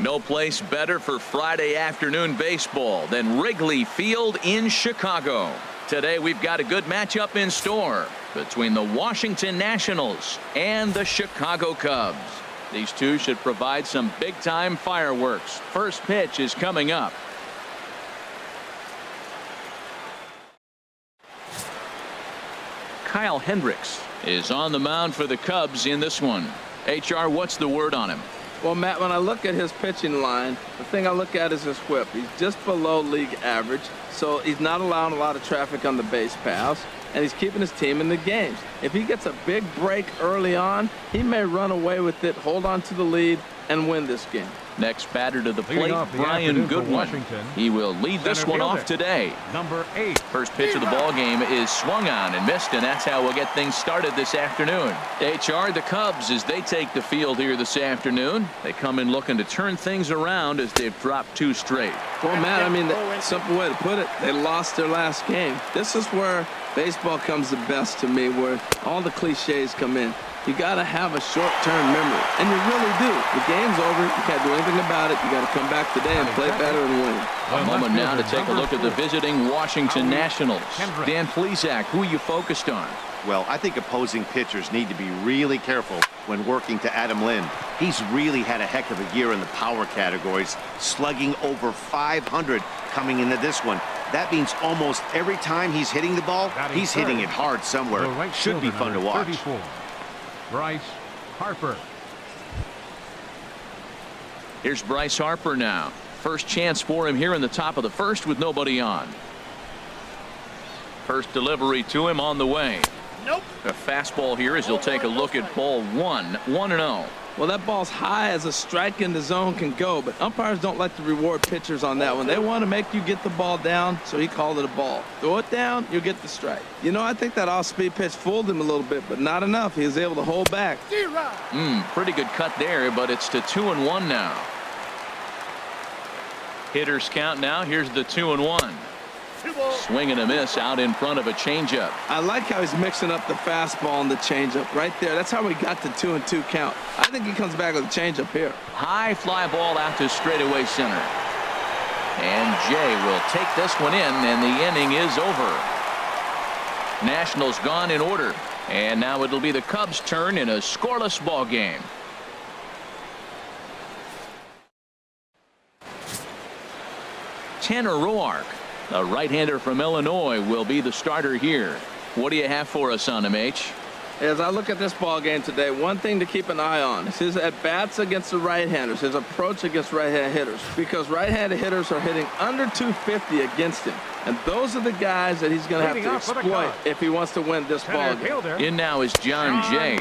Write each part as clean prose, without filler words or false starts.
No place better for Friday afternoon baseball than Wrigley Field in Chicago. Today we've got a good matchup in store between the Washington Nationals and the Chicago Cubs. These two should provide some big-time fireworks. First pitch is coming up. Kyle Hendricks is on the mound for the Cubs in this one. HR, what's the word on him? Well, Matt, when I look at his pitching line, the thing I look at is his whip. He's just below league average, so he's not allowing a lot of traffic on the base paths, and he's keeping his team in the games. If he gets a big break early on, he may run away with it, hold on to the lead, and win this game. Next batter to the plate, Brian Goodwin. He will lead this one off today. Number 8. First pitch of the ball game is swung on and missed, and that's how we'll get things started this afternoon. HR, the Cubs, as they take the field here this afternoon, they come in looking to turn things around as they've dropped 2 straight. Well, Matt, I mean, the simple way to put it, they lost their last game. This is where baseball comes the best to me, where all the cliches come in. You got to have a short-term memory, and you really do. The game's over. You can't do anything about it. You got to come back today and play better and win. A moment now to take a look at the visiting Washington Nationals. Dan Plesac, who are you focused on? Well, I think opposing pitchers need to be really careful when working to Adam Lind. He's really had a heck of a year in the power categories, slugging over 500 coming into this one. That means almost every time he's hitting the ball, he's hitting it hard somewhere. Should be fun to watch. 34. Bryce Harper. Here's Bryce Harper now. First chance for him here in the top of the first with nobody on. First delivery to him on the way. Nope. A fastball here as he'll take a look at ball 1-0. Well, that ball's high as a strike in the zone can go, but umpires don't like to reward pitchers on that one. They want to make you get the ball down, so he called it a ball. Throw it down, you'll get the strike. You know, I think that off-speed pitch fooled him a little bit, but not enough. He was able to hold back. Pretty good cut there, but it's to 2-1 now. Hitters count now. Here's the 2-1. Swing and a miss out in front of a changeup. I like how he's mixing up the fastball and the changeup right there. That's how we got the 2-2 count. I think he comes back with a changeup here. High fly ball out to straightaway center. And Jay will take this one in, and the inning is over. Nationals gone in order, and now it'll be the Cubs' turn in a scoreless ball game. Tanner Roark, a right-hander from Illinois, will be the starter here. What do you have for us on him, H? As I look at this ball game today, one thing to keep an eye on is his at-bats against the right-handers, his approach against right-hand hitters, because right-handed hitters are hitting under 250 against him. And those are the guys that he's going to have to exploit if he wants to win this ball game. In now is John Jay.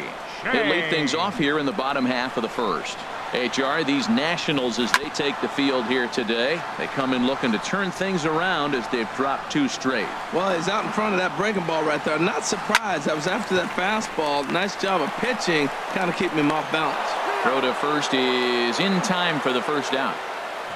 They lead things off here in the bottom half of the first. HR, these Nationals, as they take the field here today, they come in looking to turn things around as they've dropped 2 straight. Well, he's out in front of that breaking ball right there. Not surprised. That was after that fastball. Nice job of pitching, kind of keeping him off balance. Throw to first is in time for the first out.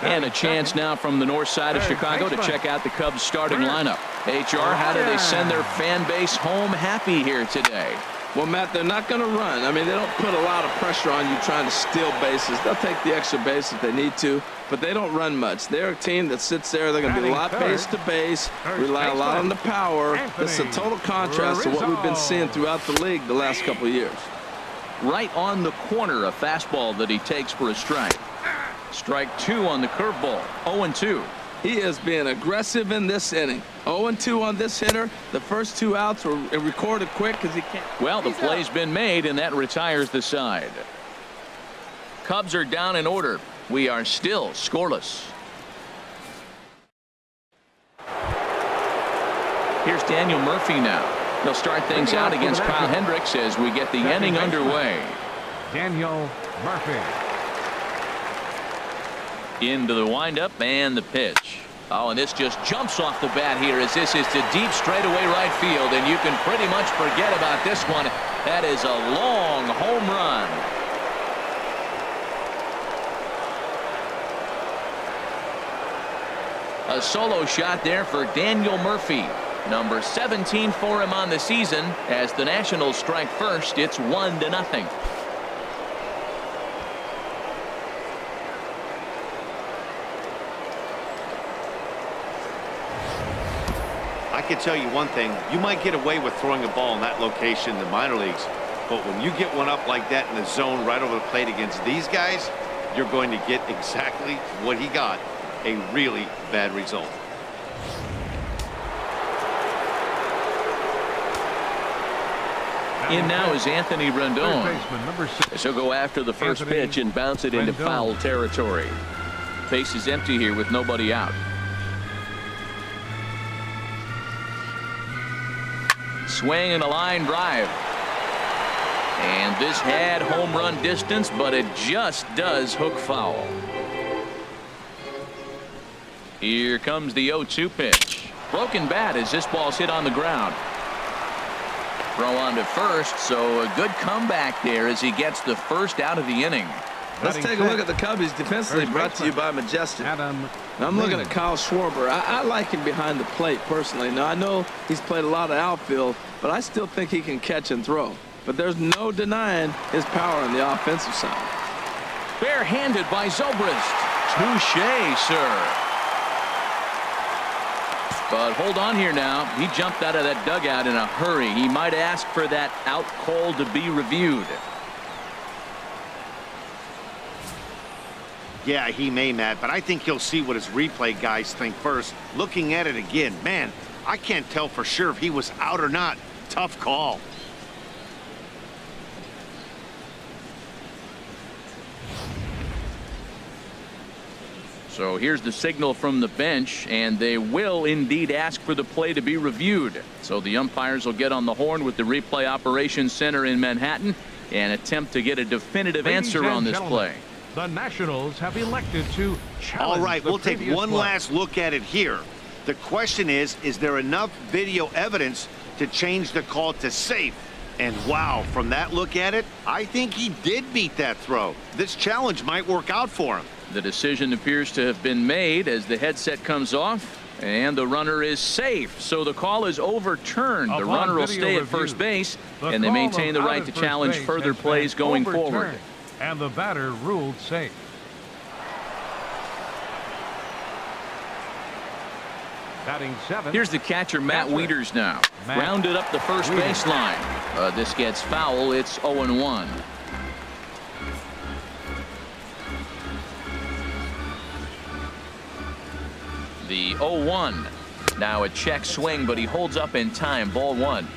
And a chance now from the north side of Chicago to check out the Cubs starting lineup. HR, how do they send their fan base home happy here today? Well, Matt, they're not going to run. I mean, they don't put a lot of pressure on you trying to steal bases. They'll take the extra base if they need to, but they don't run much. They're a team that sits there. They're going to be a lot base to base, rely a lot on the power. It's a total contrast to what we've been seeing throughout the league the last couple of years. Right on the corner, a fastball that he takes for a strike. Strike 2 on the curveball. 0-2. He is being aggressive in this inning. 0-2 on this hitter. The first 2 outs were recorded quick because he can't. Well, the play's been made, and that retires the side. Cubs are down in order. We are still scoreless. Here's Daniel Murphy now. He'll start things out against Kyle Hendricks as we get the inning underway. Daniel Murphy. Into the windup and the pitch. Oh, and this just jumps off the bat here as this is to deep straightaway right field, and you can pretty much forget about this one. That is a long home run. A solo shot there for Daniel Murphy. Number 17 for him on the season. As the Nationals strike first, it's 1-0. can tell you one thing. You might get away with throwing a ball in that location in the minor leagues, but when you get one up like that in the zone right over the plate against these guys, you're going to get exactly what he got, a really bad result. In now is Anthony Rendon. Third baseman, number 6. He'll go after the first Anthony pitch and bounce it into Rendon. foul territory. Base is empty here with nobody out. Swing and a line drive. And this had home run distance, but it just does hook foul. Here comes the 0-2 pitch. Broken bat as this ball's hit on the ground. Throw on to first, so a good comeback there as he gets the first out of the inning. Let's take a look at the Cubbies defensively, brought to you by Majestic. Now I'm looking at Kyle Schwarber. I like him behind the plate personally. Now I know he's played a lot of outfield, but I still think he can catch and throw. But there's no denying his power on the offensive side. Barehanded by Zobrist. Touche, sir. But hold on here now. He jumped out of that dugout in a hurry. He might ask for that out call to be reviewed. Yeah, he may, Matt, but I think he'll see what his replay guys think first. Looking at it again, man, I can't tell for sure if he was out or not. Tough call. So here's the signal from the bench, and they will indeed ask for the play to be reviewed. So the umpires will get on the horn with the replay operations center in Manhattan and attempt to get a definitive answer on this play. The Nationals have elected to challenge. All right, the we'll take previous one play. last look at it here. The question is there enough video evidence to change the call to safe? And wow, from that look at it, I think he did beat that throw. This challenge might work out for him. The decision appears to have been made as the headset comes off, and the runner is safe. So the call is overturned. The runner will stay at first base, and they maintain the right to challenge further plays going forward. And the batter ruled safe. Batting 7. Here's the catcher, Matt Wieters now. Rounded up the first baseline. This gets foul. It's 0-1. The 0-1. Now a check swing, but he holds up in time. Ball 1.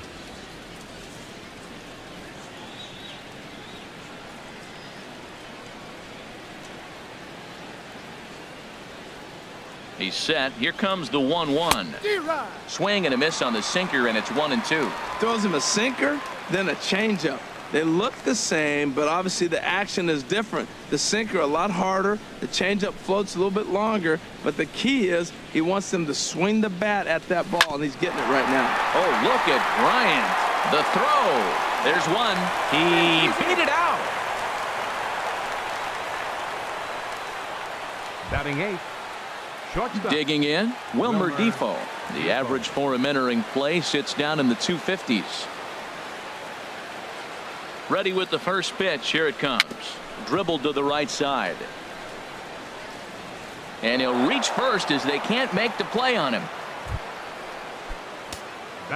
He's set. Here comes the 1-1. Swing and a miss on the sinker, and it's 1-2. Throws him a sinker, then a changeup. They look the same, but obviously the action is different. The sinker a lot harder. The changeup floats a little bit longer. But the key is he wants them to swing the bat at that ball, and he's getting it right now. Oh, look at Bryant. The throw. There's one. He beat it out. Batting 8. Shortstop. Digging in, Wilmer Defoe. The average for him entering play sits down in the 250s. Ready with the first pitch. Here it comes. Dribbled to the right side. And he'll reach first as they can't make the play on him.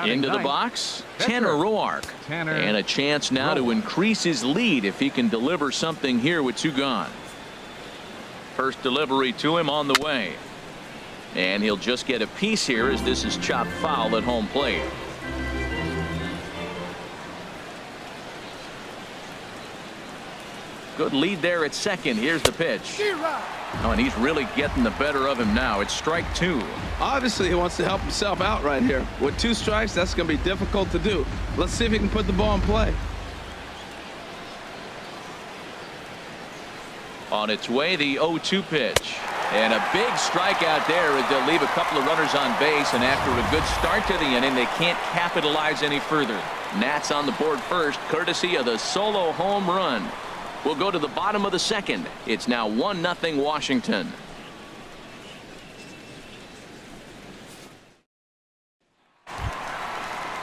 Into the box, Tanner Roark. And a chance now to increase his lead if he can deliver something here with 2 gone. First delivery to him on the way. And he'll just get a piece here as this is chopped foul at home plate. Good lead there at second. Here's the pitch. Oh, and he's really getting the better of him now. It's strike 2. Obviously, he wants to help himself out right here. With 2 strikes, that's going to be difficult to do. Let's see if he can put the ball in play. On its way, the 0-2 pitch. And a big strikeout there as they'll leave a couple of runners on base. And after a good start to the inning, they can't capitalize any further. Nats on the board first, courtesy of the solo home run. We'll go to the bottom of the second. It's now 1-0 Washington.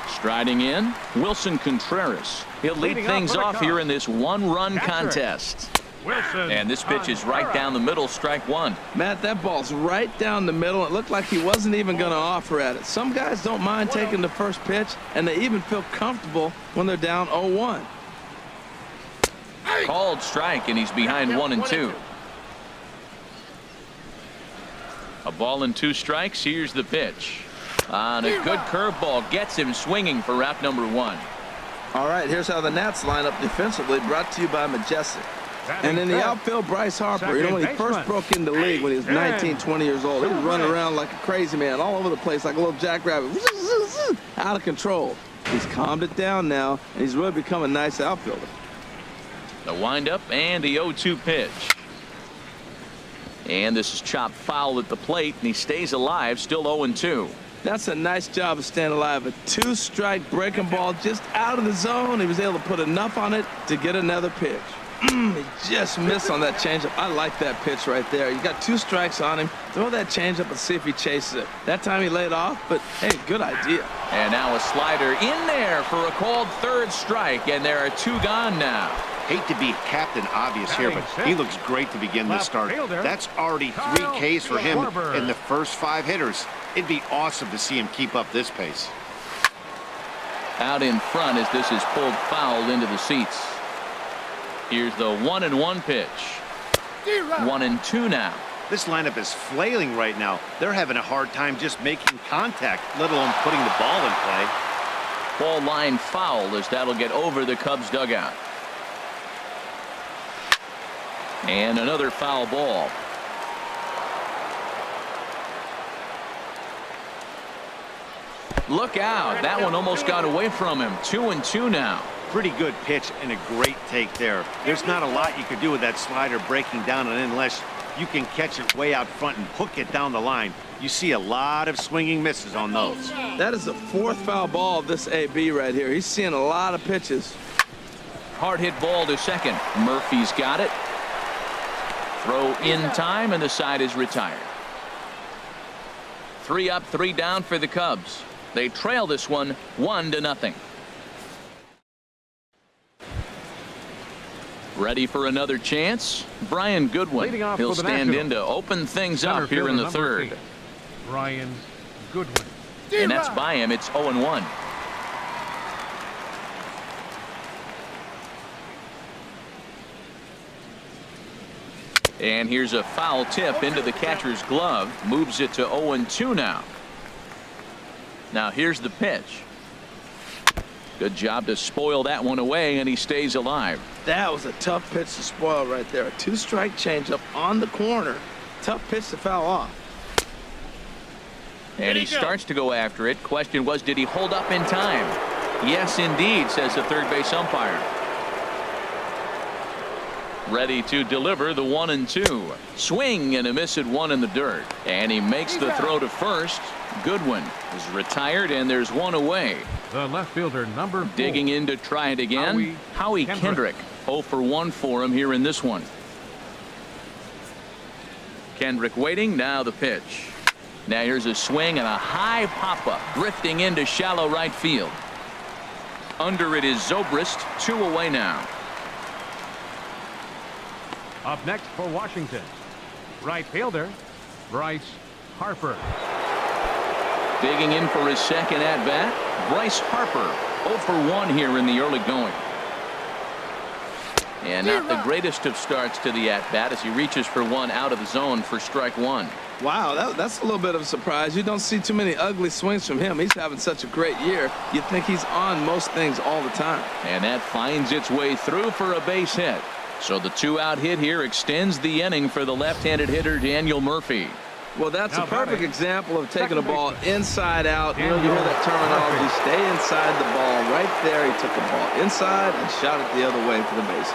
Striding in, Wilson Contreras. He'll lead things off here in this 1-run contest. Wilson. And this pitch is right down the middle, strike one. Matt, that ball's right down the middle. It looked like he wasn't even going to offer at it. Some guys don't mind taking the first pitch, and they even feel comfortable when they're down 0-1. Called strike, and he's behind 1-2. A ball and 2 strikes. Here's the pitch. On a good curveball, gets him swinging for out number 1. All right, here's how the Nats line up defensively, brought to you by Majestic. And in the outfield, Bryce Harper. You know, when he first broke into the league when he was 19, 20 years old, he was running around like a crazy man all over the place like a little jackrabbit. Out of control. He's calmed it down now, and he's really become a nice outfielder. The windup and the 0-2 pitch. And this is chopped foul at the plate, and he stays alive, still 0-2. That's a nice job of staying alive. A 2-strike breaking ball just out of the zone. He was able to put enough on it to get another pitch. He just missed on that changeup. I like that pitch right there. You got 2 strikes on him. Throw that changeup and see if he chases it. That time he laid off, but hey, good idea. And now a slider in there for a called 3rd strike, and there are 2 gone now. Hate to be Captain Obvious here, but he looks great to begin this start. That's already 3 Ks for him in the first 5 hitters. It'd be awesome to see him keep up this pace. Out in front as this is pulled foul into the seats. Here's the 1-1 pitch. 1-2 now. This lineup is flailing right now. They're having a hard time just making contact, let alone putting the ball in play. Ball line foul as that'll get over the Cubs dugout. And another foul ball. Look out. That one almost got away from him. 2-2 now. Pretty good pitch and a great take there. There's not a lot you could do with that slider breaking down and unless you can catch it way out front and hook it down the line. You see a lot of swinging misses on those. That is the 4th foul ball of this AB right here. He's seeing a lot of pitches. Hard hit ball to second. Murphy's got it. Throw in time, and the side is retired. 3 up, 3 down for the Cubs. They trail this one 1-0. Ready for another chance? Brian Goodwin. He'll stand in to open things up here in the 3rd. Brian Goodwin. And that's by him. It's 0-1. And here's a foul tip into the catcher's glove. Moves it to 0-2 now. Now here's the pitch. Good job to spoil that one away, and he stays alive. That was a tough pitch to spoil right there. A 2-strike changeup on the corner. Tough pitch to foul off. And he starts to go after it. Question was, did he hold up in time? Yes, indeed, says the 3rd base umpire. Ready to deliver the 1-2. Swing and a miss at 1 in the dirt. And he makes the throw to first. Goodwin is retired, and there's 1 away. The left fielder, number 4. Digging in to try it again. Howie Kendrick. 0 for 1 for him here in this one. Kendrick waiting. Now the pitch. Now here's a swing and a high pop-up. Drifting into shallow right field. Under it is Zobrist. 2 away now. Up next for Washington, right fielder, Bryce Harper. Digging in for his second at-bat, Bryce Harper. 0 for 1 here in the early going. And not the greatest of starts to the at-bat as he reaches for 1 out of the zone for strike 1. Wow, that's a little bit of a surprise. You don't see too many ugly swings from him. He's having such a great year. You'd think he's on most things all the time. And that finds its way through for a base hit. So the 2-out hit here extends the inning for the left-handed hitter Daniel Murphy. Well, that's a perfect example of taking a ball inside out. You know, you hear that terminology, stay inside the ball. Right there, he took the ball inside and shot it the other way for the base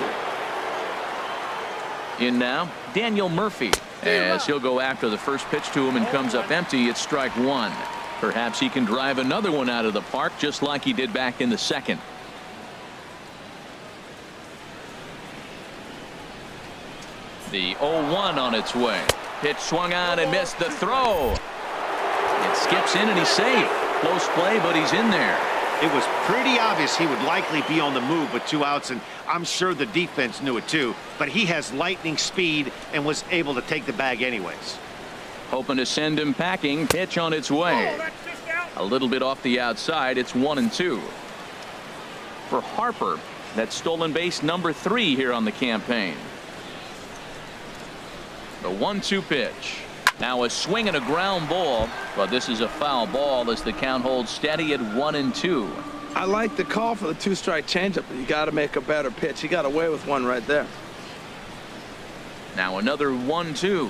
hit. In now, Daniel Murphy, as he'll go after the first pitch to him and comes up empty. It's strike 1. Perhaps he can drive another one out of the park just like he did back in the second. The 0-1 on its way. Pitch swung on and missed the throw. It skips in and he's safe. Close play, but he's in there. It was pretty obvious he would likely be on the move with 2 outs, and I'm sure the defense knew it too. But he has lightning speed and was able to take the bag anyways. Hoping to send him packing. Pitch on its way. A little bit off the outside. It's 1-2. For Harper, that's stolen base number 3 here on the campaign. The 1-2 pitch. Now a swing and a ground ball, but this is a foul ball as the count holds steady at 1-2. I like the call for the 2-strike changeup, but you got to make a better pitch. He got away with one right there. Now another 1-2.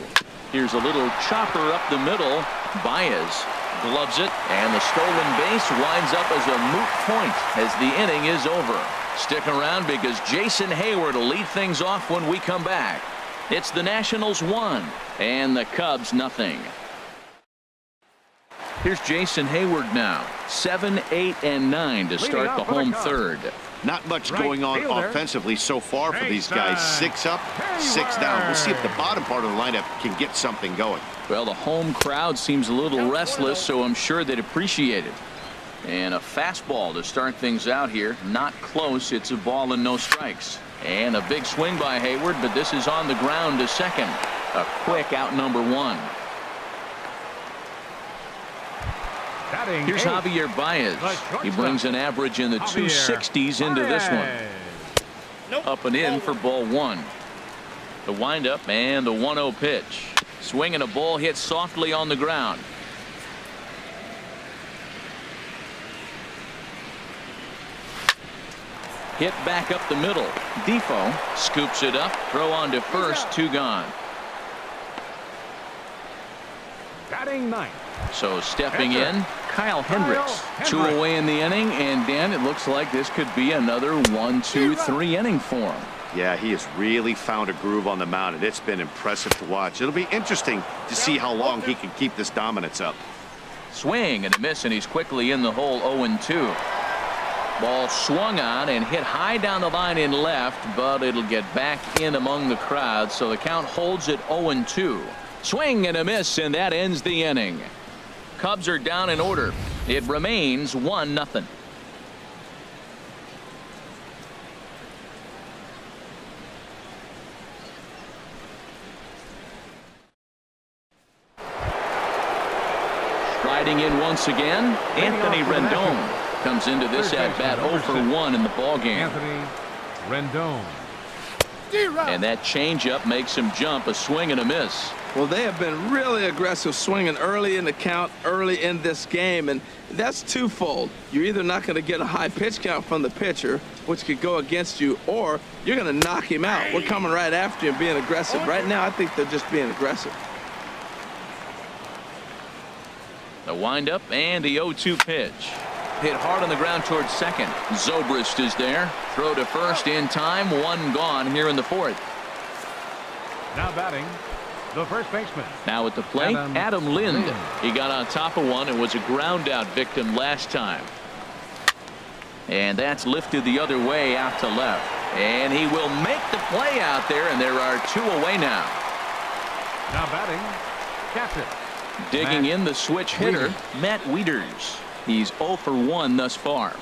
Here's a little chopper up the middle. Baez gloves it, and the stolen base winds up as a moot point as the inning is over. Stick around because Jason Hayward will lead things off when we come back. It's the Nationals 1 and the Cubs nothing. Here's Jason Hayward now. 7, 8, and 9 to start the home third. Not much going on offensively so far for these guys. 6 up, 6 down. We'll see if the bottom part of the lineup can get something going. Well, the home crowd seems a little restless, so I'm sure they'd appreciate it. And a fastball to start things out here. Not close. It's a ball and no strikes. And a big swing by Hayward, but this is on the ground to second. A quick out number 1. Here's Javier Baez. He brings an average in the 260s into this one. Up and in for ball 1. The windup and the 1-0 pitch. Swing and a ball hit softly on the ground. Hit back up the middle. Defoe scoops it up. Throw on to first. 2 gone. Batting 9. So stepping in, Kyle Hendricks. 2 away in the inning, and Dan, it looks like this could be another 1, 2, 3 inning for him. Yeah, he has really found a groove on the mound, and it's been impressive to watch. It'll be interesting to see how long he can keep this dominance up. Swing and a miss, and he's quickly in the hole. 0-2. Ball swung on and hit high down the line in left, but it'll get back in among the crowd, so the count holds at 0-2. Swing and a miss, and that ends the inning. Cubs are down in order. It remains 1-0. Striding in once again, Anthony Rendon comes into this at bat 0 for 1 in the ball game. Anthony Rendon. And that changeup makes him jump. A swing and a miss. Well, they have been really aggressive swinging early in the count, early in this game, and that's twofold. You're either not going to get a high pitch count from the pitcher, which could go against you, or you're going to knock him out. We're coming right after you and being aggressive. Right now, I think they're just being aggressive. The windup and the 0-2 pitch. Hit hard on the ground towards second. Zobrist is there. Throw to first in time. 1 gone here in the 4th. Now batting, the first baseman. Now at the plate, Adam Lind. He got on top of one and was a ground out victim last time. And that's lifted the other way out to left. And he will make the play out there, and there are 2 away now. Now batting, captain. Digging in the switch hitter, Matt Wieters. He's 0 for 1 thus far.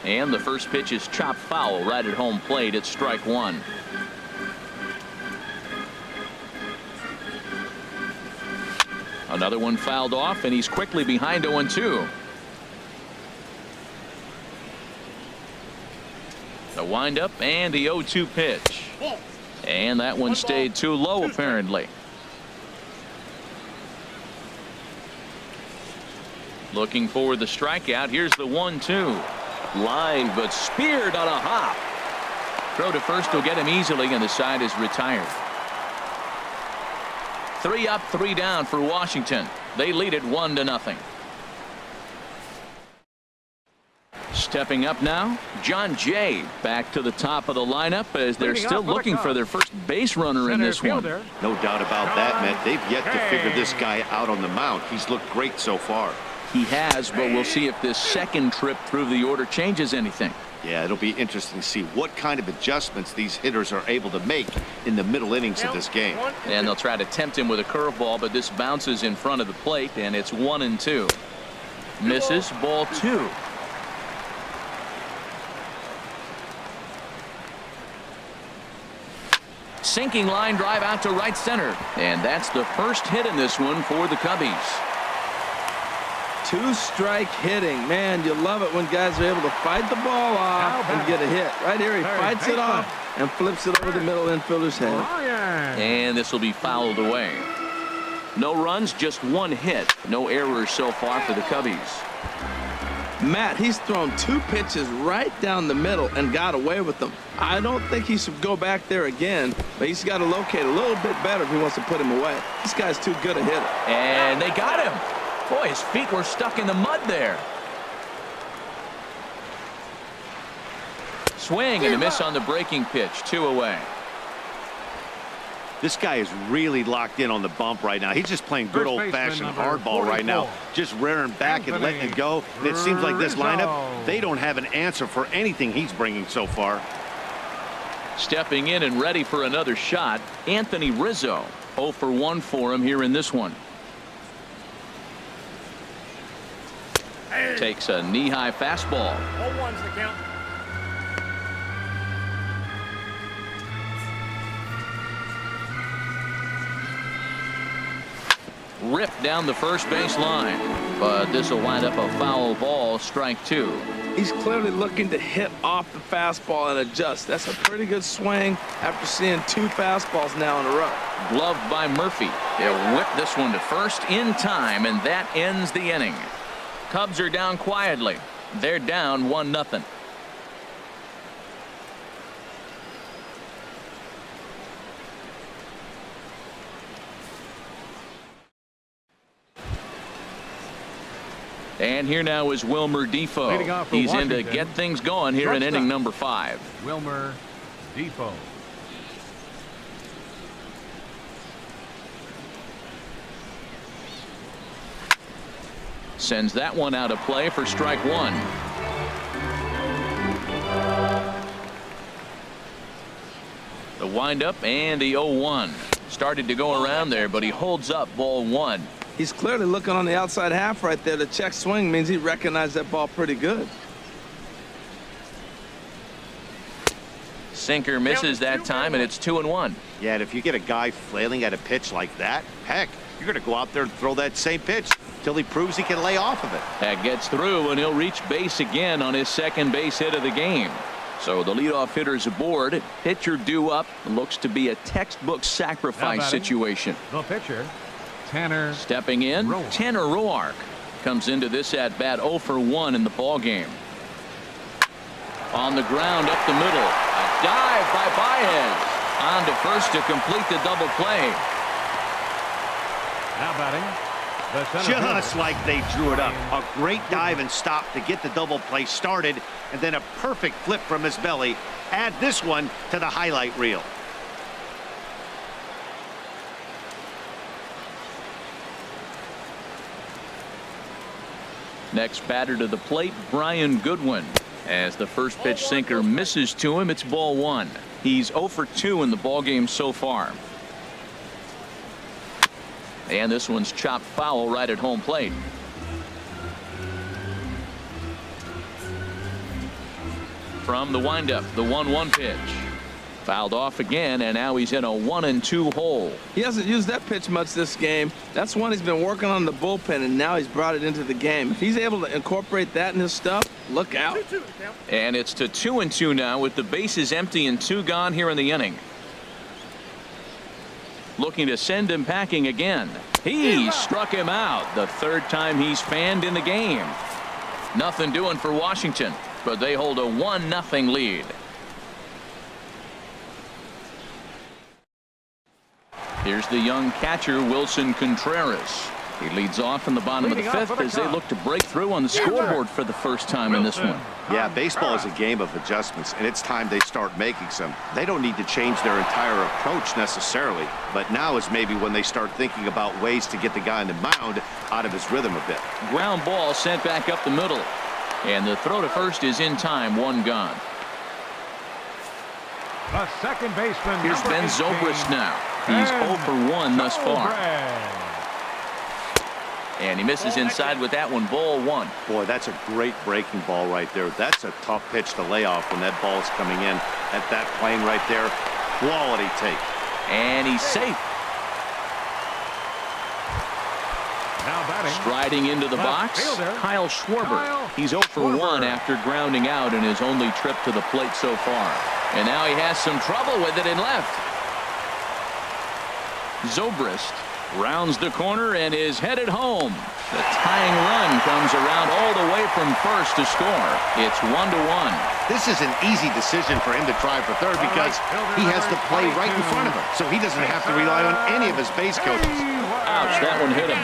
And the first pitch is chopped foul right at home plate. It's strike 1. Another one fouled off, and he's quickly behind 0-2. The windup and the 0-2 pitch. And that one stayed too low apparently. Looking for the strikeout. Here's the 1-2. Line, but speared on a hop. Throw to first will get him easily, and the side is retired. 3 up, 3 down for Washington. They lead it 1-0. Stepping up now, John Jay back to the top of the lineup as they're still looking for their first base runner in this one. No doubt about that, Matt. They've yet to figure this guy out on the mound. He's looked great so far. He has, but we'll see if this second trip through the order changes anything. Yeah, it'll be interesting to see what kind of adjustments these hitters are able to make in the middle innings of this game. And they'll try to tempt him with a curveball, but this bounces in front of the plate, and it's 1-2. Misses. Ball 2. Sinking line drive out to right center. And that's the first hit in this one for the Cubbies. 2-strike hitting. Man, you love it when guys are able to fight the ball off and get a hit. Right here, he fights it off and flips it over the middle infielder's head. And this will be fouled away. No runs, just 1 hit. No errors so far for the Cubbies. Matt, he's thrown 2 pitches right down the middle and got away with them. I don't think he should go back there again, but he's got to locate a little bit better if he wants to put him away. This guy's too good a hitter. And they got him. Boy, his feet were stuck in the mud there. Swing and a miss on the breaking pitch. 2 away. This guy is really locked in on the bump right now. He's just playing good old-fashioned hardball right now, just rearing back and letting it go. And it seems like this lineup, they don't have an answer for anything he's bringing so far. Stepping in and ready for another shot, Anthony Rizzo. 0 for 1 for him here in this one. Takes a knee-high fastball. 0-1's the count. Ripped down the first base line, but this will wind up a foul ball. Strike 2. He's clearly looking to hit off the fastball and adjust. That's a pretty good swing after seeing 2 fastballs now in a row. Gloved by Murphy. They'll whip this one to first in time, and that ends the inning. Cubs are down quietly. They're down 1-0. And here now is Wilmer Defoe. He's in to get things going here in inning number 5. Wilmer Defoe. Sends that one out of play for strike 1. The windup and the 0-1. Started to go around there, but he holds up ball 1. He's clearly looking on the outside half right there. The check swing means he recognized that ball pretty good. Sinker misses that time, and it's 2-1. Yeah, and if you get a guy flailing at a pitch like that, heck, you're going to go out there and throw that same pitch till he proves he can lay off of it. That gets through, and he'll reach base again on his second base hit of the game. So the leadoff hitter's aboard. Pitcher due up. Looks to be a textbook sacrifice situation. The pitcher, Tanner. Stepping in, Tanner Roark comes into this at bat 0 for 1 in the ball game. On the ground up the middle. A dive by Baez. On to first to complete the double play. Now batting, the center Just fielder. like they drew it up. A great dive and stop to get the double play started, and then a perfect flip from his belly. Add this one to the highlight reel. Next batter to the plate, Brian Goodwin. As the first pitch sinker misses to him, it's ball 1. He's 0 for 2 in the ball game so far. And this one's chopped foul right at home plate. From the windup, the 1-1 pitch. Fouled off again, and now he's in a 1-2 hole. He hasn't used that pitch much this game. That's one he's been working on in the bullpen, and now he's brought it into the game. If he's able to incorporate that in his stuff, look out. And it's to 2-2 now with the bases empty and 2 gone here in the inning. Looking to send him packing again. He struck him out. The 3rd time he's fanned in the game. Nothing doing for Washington, but they hold a 1-0 lead. Here's the young catcher, Wilson Contreras. He leads off in the bottom of the 5th as they look to break through on the scoreboard for the first time in this one. Yeah, baseball is a game of adjustments, and it's time they start making some. They don't need to change their entire approach necessarily, but now is maybe when they start thinking about ways to get the guy on the mound out of his rhythm a bit. Ground ball sent back up the middle, and the throw to first is in time. 1 gone. The second baseman. Here's Ben Zobrist now. He's 0 for 1 thus far. And he misses inside with that one. Ball 1. Boy, that's a great breaking ball right there. That's a tough pitch to lay off when that ball's coming in at that plane right there. Quality take. And he's safe. Now batting. Striding into the box, Kyle Schwarber. He's 0 for 1 after grounding out in his only trip to the plate so far. And now he has some trouble with it in left. Zobrist rounds the corner and is headed home. The tying run comes around all the way from first to score. It's 1-1. This is an easy decision for him to try for third because he has the play right in front of him, so he doesn't have to rely on any of his base coaches. Ouch, that one hit him.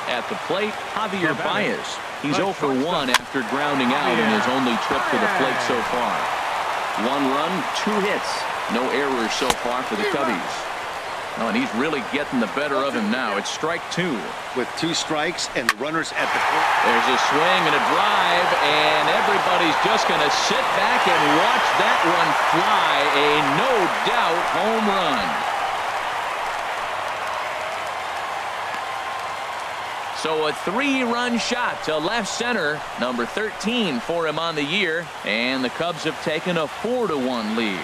At the plate, Javier Baez. He's 0 for 1 after grounding out in his only trip to the plate so far. 1 run, 2 hits. No errors so far for the Cubbies. Oh, and he's really getting the better of him now. It's strike 2. With 2 strikes and the runners at the plate. There's a swing and a drive, and everybody's just going to sit back and watch that one fly. A no-doubt home run. So a 3-run shot to left center, number 13 for him on the year, and the Cubs have taken a 4-1 lead.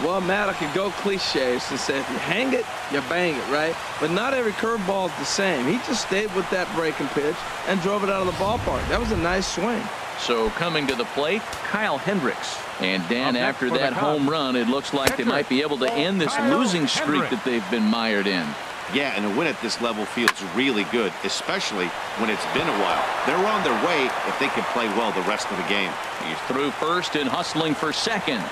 Well, Matt, I could go cliches and say if you hang it, you bang it, right? But not every curveball is the same. He just stayed with that breaking pitch and drove it out of the ballpark. That was a nice swing. So coming to the plate, Kyle Hendricks. And Dan, after that home run, it looks like they might be able to end this losing streak that they've been mired in. Yeah, and a win at this level feels really good, especially when it's been a while. They're on their way if they can play well the rest of the game. He's through first and hustling for second.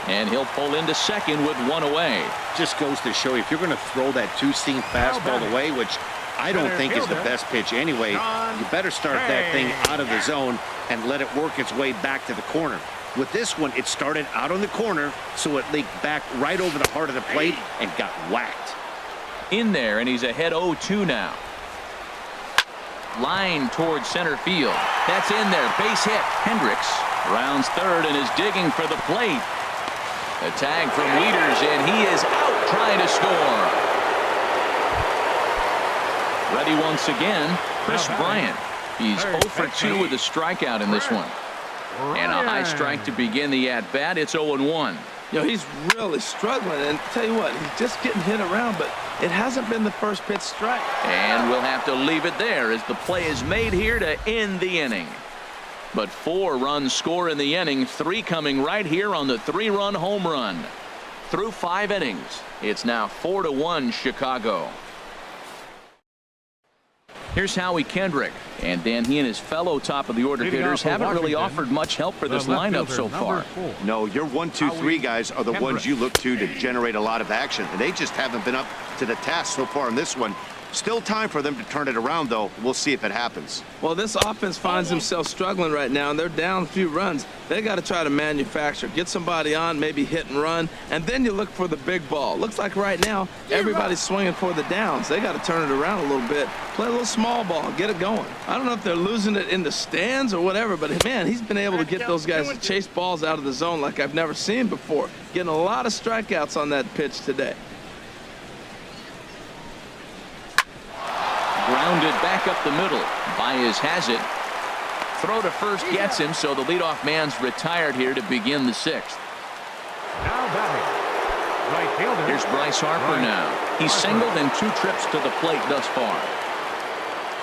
And he'll pull into second with 1 away. Just goes to show you, if you're going to throw that 2-seam fastball away, which I don't think is the best pitch anyway, you better start that thing out of the zone and let it work its way back to the corner. With this one, it started out on the corner, so it leaked back right over the heart of the plate and got whacked. In there, and he's ahead 0-2 now. Line towards center field. That's in there. Base hit. Hendricks rounds third and is digging for the plate. A tag from Wieters, and he is out trying to score. Ready once again, Chris Bryant. He's 0 for 2 with a strikeout in this one. And a high strike to begin the at-bat. It's 0-1. You know, he's really struggling, and tell you what, he's just getting hit around, but it hasn't been the first pitch strike. And we'll have to leave it there as the play is made here to end the inning. But 4 runs score in the inning, 3 coming right here on the 3-run home run. Through 5 innings, it's now 4-1 Chicago. Here's Howie Kendrick. And Dan, he and his fellow top-of-the-order hitters haven't really offered much help for this lineup so far. No, your 1, 2, 3 guys are the ones you look to generate a lot of action. And they just haven't been up to the task so far in this one. Still time for them to turn it around, though. We'll see if it happens. Well, this offense finds themselves struggling right now, and they're down a few runs. They got to try to manufacture, get somebody on, maybe hit and run, and then you look for the big ball. Looks like right now everybody's swinging for the downs. They got to turn it around a little bit, play a little small ball, get it going. I don't know if they're losing it in the stands or whatever, but man, he's been able to get those guys to chase balls out of the zone like I've never seen before. Getting a lot of strikeouts on that pitch today. Grounded back up the middle. Baez has it. Throw to first gets him, so the leadoff man's retired here to begin the 6th. Now batting. Right fielder. Here's Bryce Harper now. He's singled in 2 trips to the plate thus far.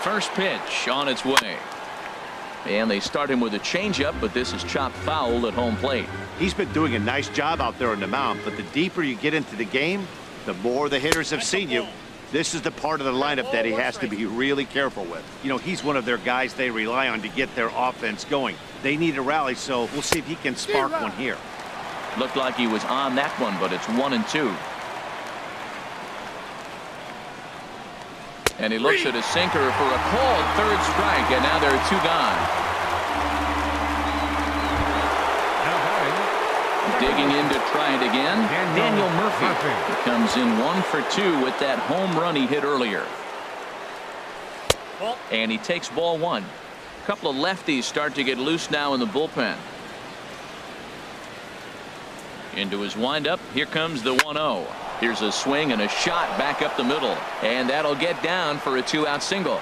First pitch on its way. And they start him with a changeup, but this is chopped foul at home plate. He's been doing a nice job out there on the mound, but the deeper you get into the game, the more the hitters have seen you. This is the part of the lineup that he has to be really careful with. You know, he's one of their guys they rely on to get their offense going. They need a rally, so we'll see if he can spark one here. Looked like he was on that one, but it's 1-2. And he looks at a sinker for a called 3rd strike, and now there are 2 gone. Digging in to try it again, Daniel Murphy. He comes in 1 for 2 with that home run he hit earlier. And he takes ball 1. A couple of lefties start to get loose now in the bullpen. Into his windup. Here comes the 1-0. Here's a swing and a shot back up the middle. And that'll get down for a 2-out single.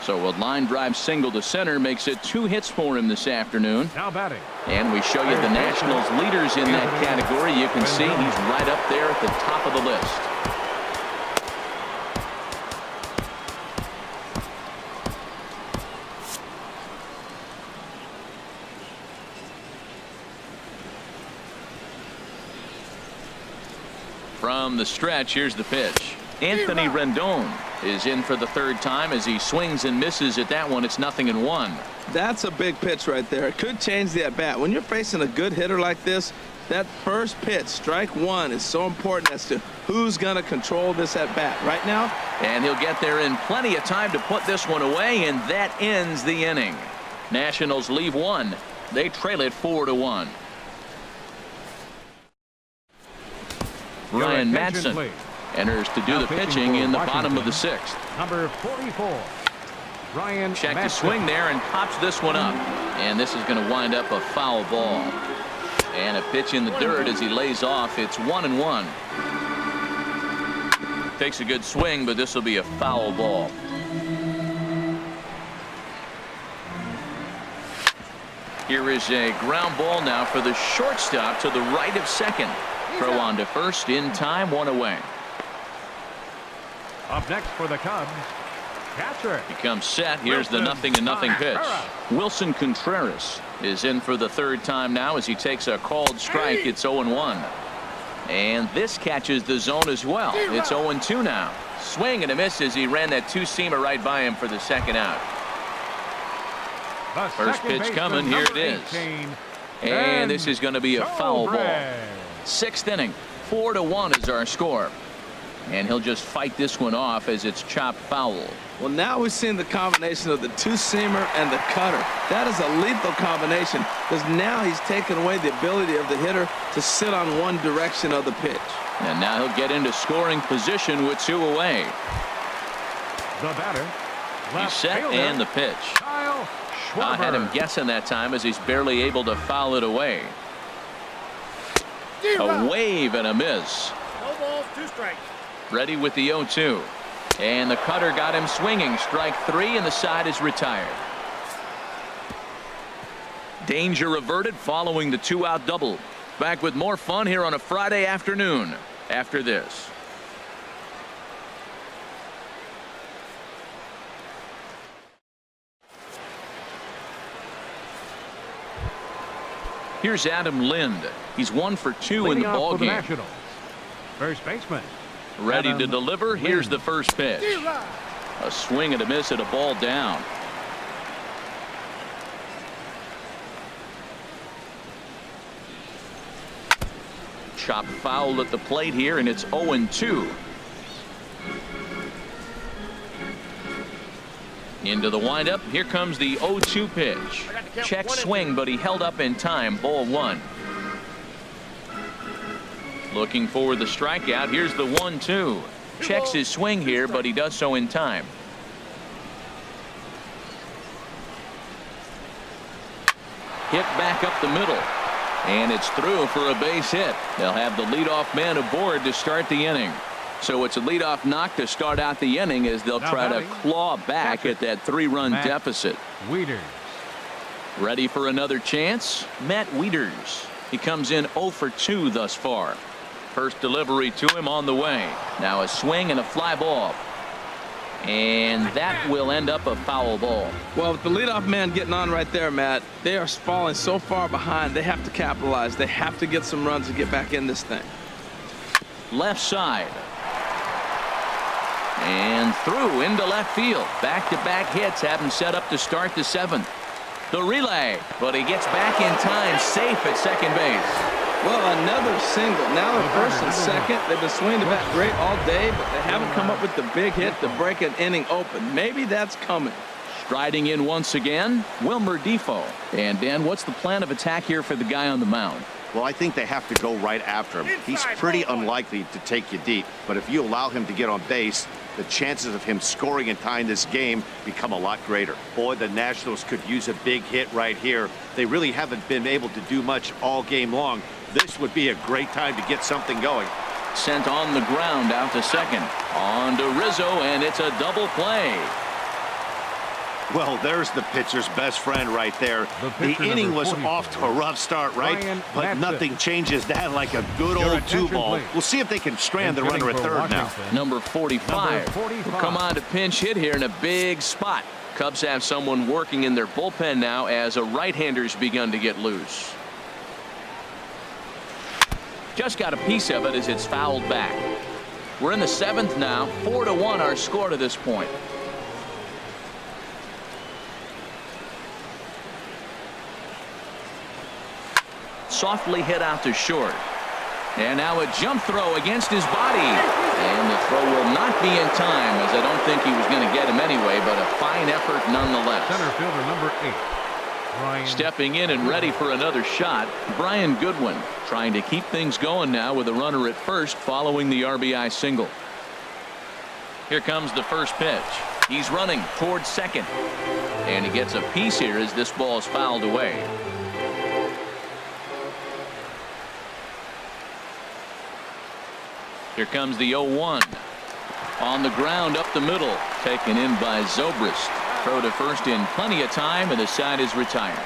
So a line drive single to center makes it 2 hits for him this afternoon. Now batting. And we show you the Nationals leaders in that category. You can see he's right up there at the top of the list. From the stretch, here's the pitch. Anthony Rendon is in for the 3rd time as he swings and misses at that one. It's 0-1. That's a big pitch right there. It could change the at bat. When you're facing a good hitter like this, that first pitch, strike 1, is so important as to who's going to control this at bat right now. And he'll get there in plenty of time to put this one away, and that ends the inning. Nationals leave 1. They trail it 4-1. Ryan Madsen enters to do the pitching in the bottom of the 6th. Number 44. Ryan Check Madsen. the swing there and pops this one up. And this is going to wind up a foul ball. And a pitch in the dirt as he lays off. It's 1-1. Takes a good swing, but this will be a foul ball. Here is a ground ball now for the shortstop to the right of second. Throw on to first in time, 1 away. Up next for the Cubs, catcher. He comes set. Here's the 0-0 pitch. Wilson Contreras is in for the 3rd time now as he takes a called strike. It's 0-1. And this catches the zone as well. It's 0-2 now. Swing and a miss as he ran that 2-seamer right by him for the 2nd out. First pitch coming. Here it is. And this is going to be a foul ball. 6th inning. 4-1 is our score. And he'll just fight this one off as it's chopped foul. Well, now we've seen the combination of the 2-seamer and the cutter. That is a lethal combination because now he's taken away the ability of the hitter to sit on one direction of the pitch. And now he'll get into scoring position with 2 away. The batter. He's set and the pitch. I had him guessing that time as he's barely able to foul it away. A wave and a miss. No balls, 2 strikes. Ready with the 0-2. And the cutter got him swinging. Strike 3 and the side is retired. Danger averted following the 2-out double. Back with more fun here on a Friday afternoon after this. Here's Adam Lind. He's 1 for 2 in the ball game. First baseman. Ready Adam to deliver. Here's the first pitch. A swing and a miss at a ball down. Chopped foul at the plate here, and it's 0-2. Into the windup. Here comes the 0-2 pitch. Check swing, but he held up in time. Ball 1. Looking for the strikeout. Here's the 1-2. Checks his swing here, but he does so in time. Hit back up the middle. And it's through for a base hit. They'll have the leadoff man aboard to start the inning. So it's a leadoff knock to start out the inning as they'll try to claw back at that 3-run deficit. Wieters. Ready for another chance? Matt Wieters. He comes in 0 for 2 thus far. First delivery to him on the way. Now a swing and a fly ball. And that will end up a foul ball. Well, with the leadoff man getting on right there, Matt, they are falling so far behind. They have to capitalize. They have to get some runs to get back in this thing. Left side. And through into left field. Back-to-back hits have him set up to start the 7th. The relay, but he gets back in time, safe at second base. Well, another single. Now they're first and second. They've been swinging the bat great all day, but they haven't come up with the big hit to break an inning open. Maybe that's coming. Striding in once again, Wilmer Defoe. And Dan, what's the plan of attack here for the guy on the mound? Well, I think they have to go right after him. He's pretty unlikely to take you deep, but if you allow him to get on base, the chances of him scoring and tying this game become a lot greater. Boy, the Nationals could use a big hit right here. They really haven't been able to do much all game long. This would be a great time to get something going. Sent on the ground out to second. On to Rizzo, and it's a double play. Well, there's the pitcher's best friend right there. The inning was off to a rough start, right? But nothing changes that like a good old two-ball. We'll see if they can strand the runner at third now. Number 45 will come on to pinch hit here in a big spot. Cubs have someone working in their bullpen now as a right-hander's begun to get loose. Just got a piece of it as it's fouled back. We're in the 7th now. 4-1 our score to this point. Softly hit out to short. And now a jump throw against his body. And the throw will not be in time, as I don't think he was going to get him anyway, but a fine effort nonetheless. Center fielder number 8. Brian. Stepping in and ready for another shot, Brian Goodwin, trying to keep things going now with a runner at first following the RBI single. Here comes the first pitch. He's running towards second. And he gets a piece here as this ball is fouled away. Here comes the 0-1. On the ground up the middle. Taken in by Zobrist. Throw to first in plenty of time, and the side is retired.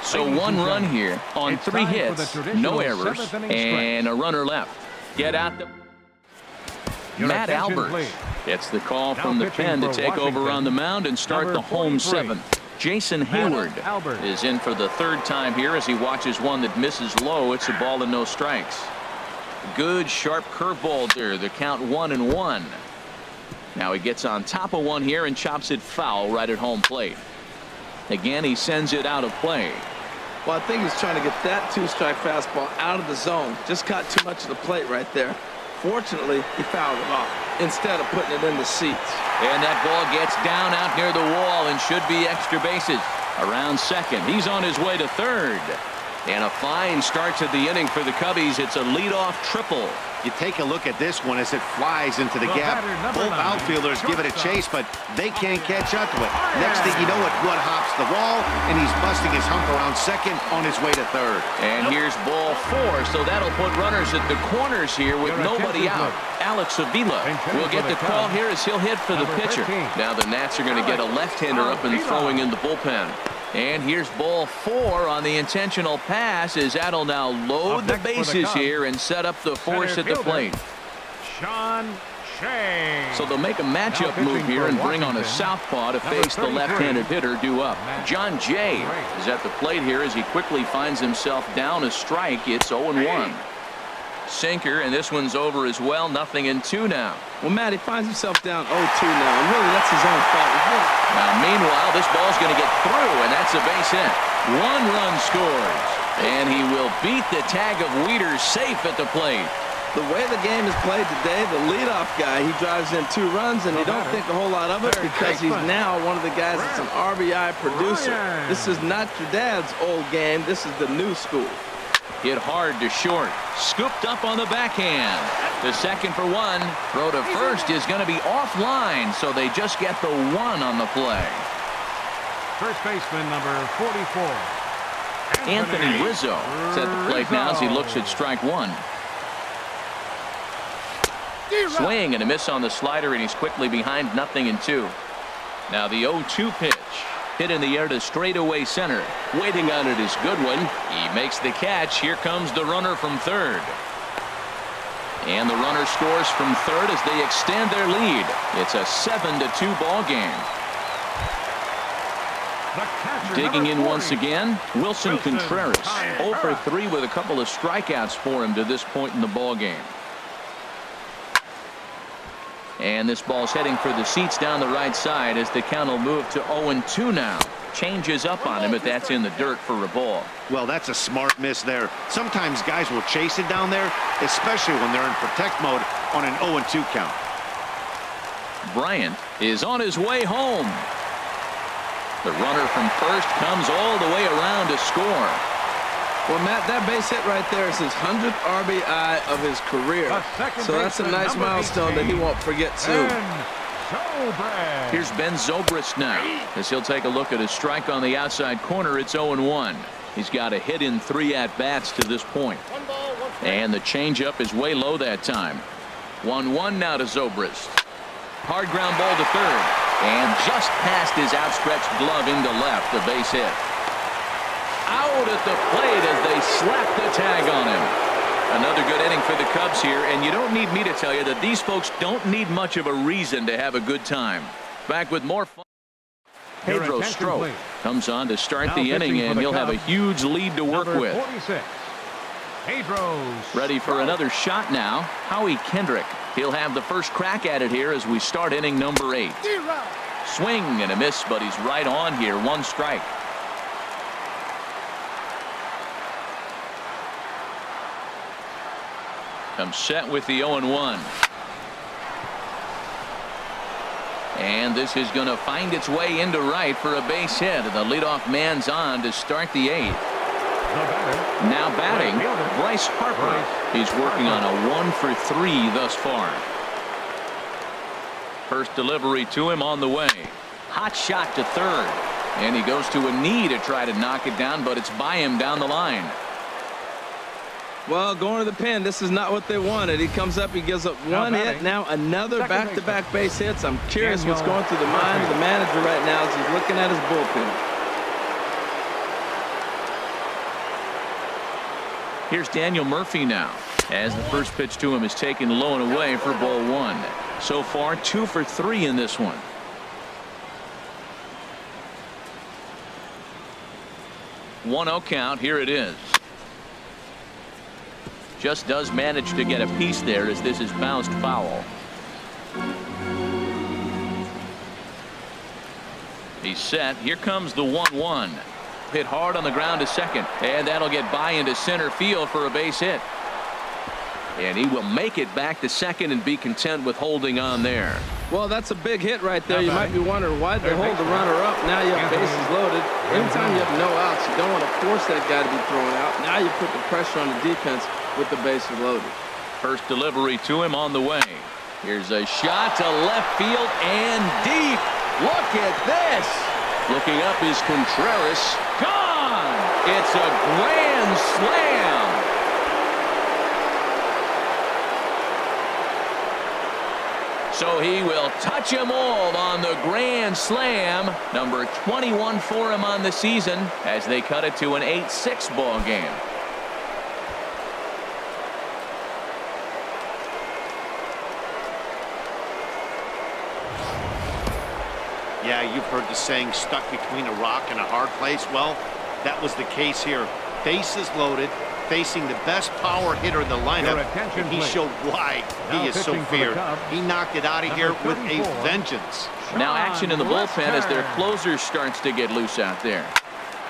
So one run here on 3 hits, no errors, and a runner left. Get out the... Matt Albert gets the call from the pen to take over on the mound and start the home 7th. Jason Hayward is in for the 3rd time here as he watches one that misses low. It's a ball and no strikes. Good sharp curveball there. The count 1-1. Now he gets on top of one here and chops it foul right at home plate. Again, he sends it out of play. Well, I think he's trying to get that 2-strike fastball out of the zone. Just caught too much of the plate right there. Fortunately, he fouled it off instead of putting it in the seats. And that ball gets down out near the wall and should be extra bases. Around second. He's on his way to third. And a fine start to the inning for the Cubbies. It's a leadoff triple. You take a look at this one as it flies into the gap. Both outfielders give it a chase, but they can't catch up to it. Next thing you know, it one hops the wall, and he's busting his hump around second on his way to third. And here's ball 4, so that'll put runners at the corners here with nobody out. Alex Avila will get the call here as he'll hit for the pitcher. Now the Nats are going to get a left-hander up and throwing in the bullpen. And here's ball 4 on the intentional pass as that'll now load the bases here and set up the force at the plate. Sean Shea. So they'll make a matchup move here and bring on a southpaw to face the left-handed hitter due up. John Jay is at the plate here as he quickly finds himself down a strike. It's 0-1. Sinker, and this one's over as well. 0-2 now. Well, Matt, he finds himself down 0-2 now, and really that's his own fault. Now, meanwhile, this ball's going to get through, and that's a base hit. 1 run scores, and he will beat the tag of Wieters safe at the plate. The way the game is played today, the leadoff guy, he drives in 2 runs, and he don't think a whole lot of it because he's now one of the guys that's an RBI producer. This is not your dad's old game. This is the new school. Hit hard to short. Scooped up on the backhand. The second for 1. Throw to first is going to be offline, so they just get the 1 on the play. First baseman number 44. Anthony Rizzo is at the plate now as he looks at strike 1. Swing and a miss on the slider, and he's quickly behind 0-2. Now the 0-2 pitch. Hit in the air to straightaway center. Waiting on it is Goodwin. He makes the catch. Here comes the runner from third. And the runner scores from third as they extend their lead. It's a 7-2 ball game. Digging in once again, Wilson Contreras. 0 for 3 with a couple of strikeouts for him to this point in the ball game. And this ball's heading for the seats down the right side as the count will move to 0-2 now. Changes up on him, but that's in the dirt for a ball. Well, that's a smart miss there. Sometimes guys will chase it down there, especially when they're in protect mode on an 0-2 count. Bryant is on his way home. The runner from first comes all the way around to score. Well, Matt, that base hit right there is his 100th RBI of his career. So that's a nice milestone that he won't forget too. Here's Ben Zobrist now, as he'll take a look at his strike on the outside corner. It's 0-1. He's got a hit in 3 at-bats to this point. And the changeup is way low that time. 1-1 now to Zobrist. Hard ground ball to third. And just past his outstretched glove into left, the base hit. Out at the plate as they slap the tag on him. Another good inning for the Cubs here, and you don't need me to tell you that these folks don't need much of a reason to have a good time. Back with more fun. Pedro Strop comes on to start the inning, and he'll have a huge lead to work with. 46. Pedro Ready for another shot now. Howie Kendrick. He'll have the first crack at it here as we start inning number 8. Swing and a miss, but he's right on here. 1 strike. Comes set with the 0-1. And this is going to find its way into right for a base hit. The leadoff man's on to start the 8th. Now batting, Bryce Harper. He's working on a 1 for 3 thus far. First delivery to him on the way. Hot shot to third. And he goes to a knee to try to knock it down, but it's by him down the line. Well, going to the pen, this is not what they wanted. He comes up, he gives up 1 hit, now another back-to-back base hits. I'm curious what's going through the mind of the manager right now as he's looking at his bullpen. Here's Daniel Murphy now, as the first pitch to him is taken low and away for ball 1. So far, 2 for 3 in this one. One-0 count. Here it is. Just does manage to get a piece there as this is bounced foul. He's set. Here comes the 1-1. Hit hard on the ground to second, and that'll get by into center field for a base hit. And he will make it back to second and be content with holding on there. Well, that's a big hit right there. You might be wondering why they hold the runner up. Now you have bases loaded. Anytime you have no outs, you don't want to force that guy to be thrown out. Now you put the pressure on the defense with the bases loaded. First delivery to him on the way. Here's a shot to left field and deep. Look at this. Looking up is Contreras. Gone. It's a grand slam. So he will touch them all on the grand slam. Number 21 for him on the season as they cut it to an 8-6 ball game. Yeah, you've heard the saying, stuck between a rock and a hard place. Well, that was the case here. Bases loaded, facing the best power hitter in the lineup, and he showed why he is so feared. He knocked it out of here with a vengeance. Now action in the bullpen as their closer starts to get loose out there.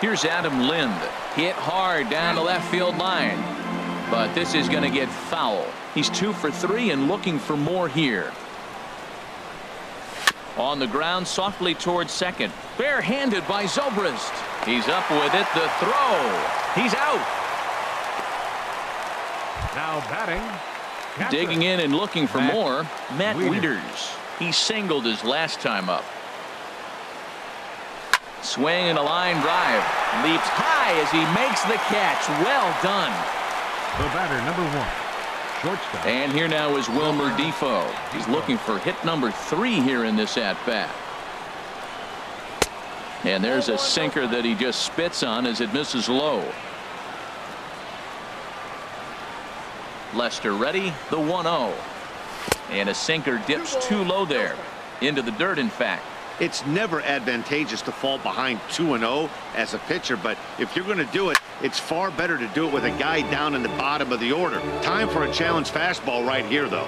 Here's Adam Lind. Hit hard down the left field line. But this is going to get foul. He's 2 for 3 and looking for more here. On the ground softly towards second. Barehanded by Zobrist. He's up with it. The throw. He's out. Now batting. Catcher. Digging in and looking for more. Matt Wieters. He singled his last time up. Swing and a line drive. Leaps high as he makes the catch. Well done. The batter, number 1. Shortstop. And here now is Wilmer Defoe. He's looking for hit number 3 here in this at-bat. And there's a sinker that he just spits on as it misses low. Lester ready. The 1-0. And a sinker dips too low there. Into the dirt, in fact. It's never advantageous to fall behind 2-0 as a pitcher, but if you're going to do it, it's far better to do it with a guy down in the bottom of the order. Time for a challenge fastball right here, though.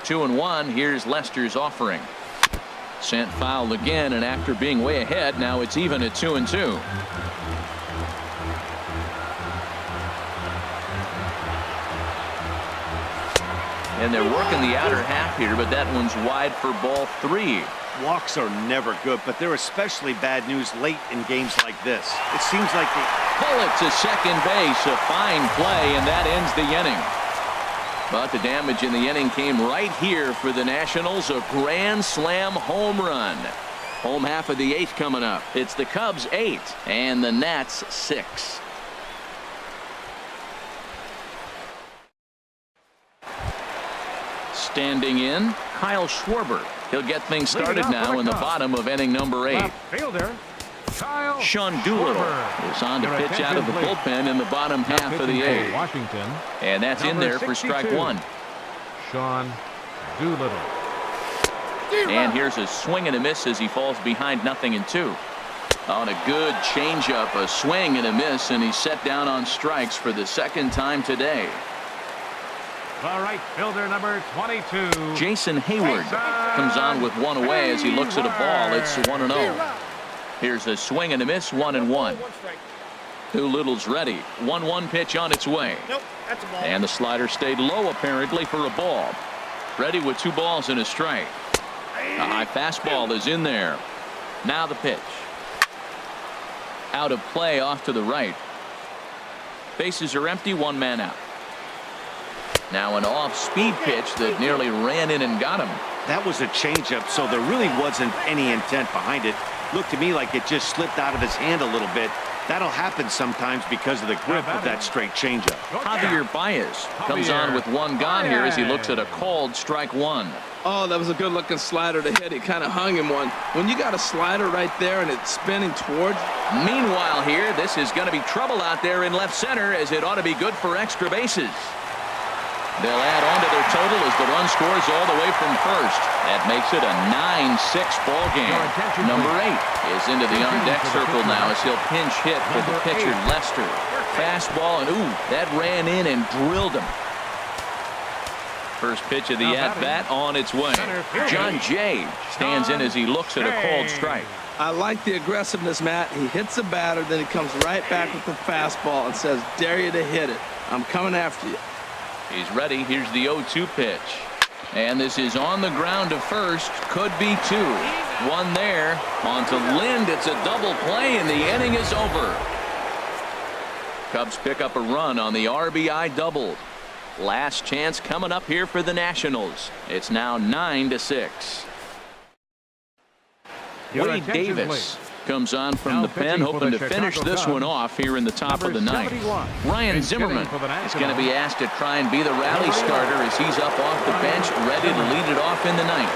2-1. Here's Lester's offering. Sent foul again, and after being way ahead, now it's even at 2-2. And they're working the outer half here, but that one's wide for ball 3. Walks are never good, but they're especially bad news late in games like this. It seems like the Pull it to second base. A fine play, and that ends the inning. But the damage in the inning came right here for the Nationals. A grand slam home run. Home half of the 8th coming up. It's the Cubs 8 and the Nats 6. Standing in, Kyle Schwarber. He'll get things started now in the bottom of inning number 8. Left fielder, Kyle Sean Doolittle Schwarber. is on to Your pitch out of the attention, please. bullpen in the bottom half of the Pitching for 8th. Washington, And that's in number there for strike 62. 1. Sean Doolittle. And here's a swing and a miss as he falls behind 0-2. On a good changeup, a swing and a miss, and he's set down on strikes for the second time today. The right fielder, number 22. Jason Hayward comes on with one away as he looks at a ball. It's 1-0. Here's a swing and a miss, 1-1. Doolittle's ready. 1-1 pitch on its way. Nope, that's a ball. And the slider stayed low apparently for a ball. Ready with 2 balls and a strike. A high fastball is in there. Now the pitch. Out of play off to the right. Bases are empty, 1 man out. Now an off-speed pitch that nearly ran in and got him. That was a changeup, so there really wasn't any intent behind it. Looked to me like it just slipped out of his hand a little bit. That'll happen sometimes because of the grip of that straight changeup. Javier Baez comes on with 1 gone here as he looks at a called strike 1. Oh, that was a good-looking slider to hit. He kind of hung him one. When you got a slider right there and it's spinning towards. Meanwhile here, this is going to be trouble out there in left center as it ought to be good for extra bases. They'll add on to their total as the run scores all the way from first. That makes it a 9-6 ball game. Number 8 is into the on-deck circle now as he'll pinch hit for the pitcher Lester. Fastball, and ooh, that ran in and drilled him. First pitch of the at-bat on its way. John Jay stands in as he looks at a called strike. I like the aggressiveness, Matt. He hits the batter, then he comes right back with the fastball and says, dare you to hit it. I'm coming after you. He's ready. Here's the 0-2 pitch. And this is on the ground to first. Could be 2. 1 there. On to Lind. It's a double play, and the inning is over. Cubs pick up a run on the RBI double. Last chance coming up here for the Nationals. It's now 9-6. Wade Davis comes on from the pen, hoping to finish this one off here in the top of the 9th. Ryan Zimmerman is going to be asked to try and be the rally starter as he's up off the bench, ready to lead it off in the 9th.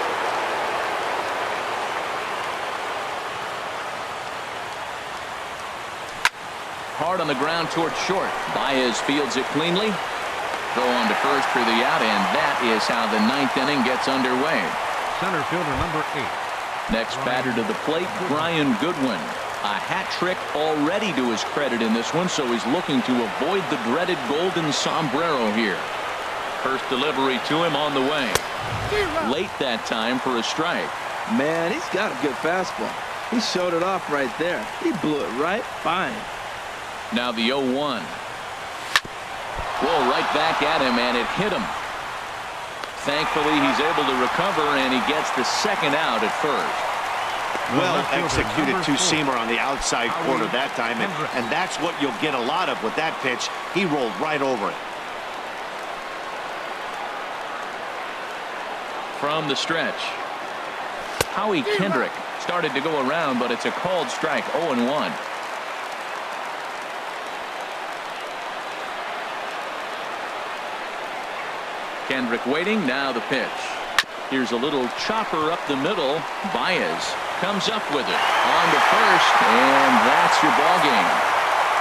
Hard on the ground towards short. Baez fields it cleanly. Throw on to first for the out, and that is how the 9th inning gets underway. Center fielder, number 8. Next batter to the plate, Brian Goodwin. A hat trick already to his credit in this one, so he's looking to avoid the dreaded golden sombrero here. First delivery to him on the way. Late that time for a strike. Man, he's got a good fastball. He showed it off right there. He blew it right by him. Now the 0-1. Whoa, right back at him, and it hit him. Thankfully, he's able to recover, and he gets the second out at first. Well executed 2-seamer on the outside corner that time, and that's what you'll get a lot of with that pitch. He rolled right over it. From the stretch, Howie Kendrick started to go around, but it's a called strike, 0-1. Kendrick waiting, now the pitch. Here's a little chopper up the middle. Baez comes up with it. On to first, and that's your ball game.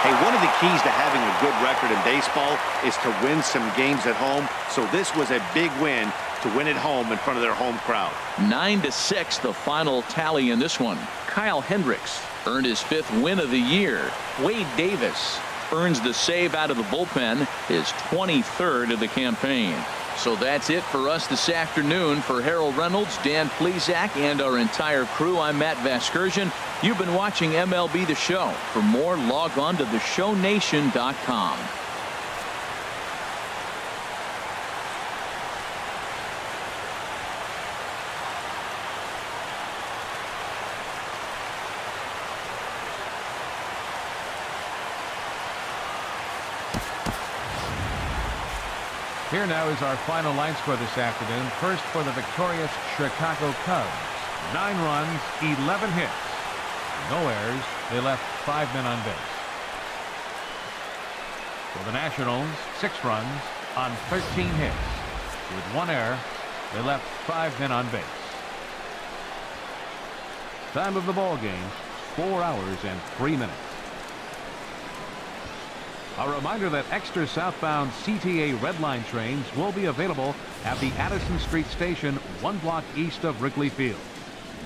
Hey, one of the keys to having a good record in baseball is to win some games at home. So this was a big win to win at home in front of their home crowd. 9-6, the final tally in this one. Kyle Hendricks earned his 5th win of the year. Wade Davis earns the save out of the bullpen, his 23rd of the campaign. So that's it for us this afternoon. For Harold Reynolds, Dan Plesac, and our entire crew, I'm Matt Vasgersian. You've been watching MLB The Show. For more, log on to theshownation.com. Here now is our final line score this afternoon. First for the victorious Chicago Cubs. 9 runs, 11 hits. No errors. They left 5 men on base. For the Nationals, 6 runs on 13 hits. With 1 error, they left 5 men on base. Time of the ball game, 4 hours and 3 minutes. A reminder that extra southbound CTA Red Line trains will be available at the Addison Street station 1 block east of Wrigley Field.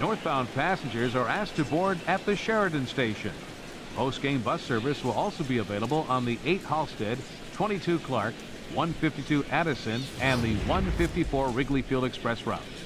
Northbound passengers are asked to board at the Sheridan station. Post-game bus service will also be available on the 8 Halstead, 22 Clark, 152 Addison, and the 154 Wrigley Field Express routes.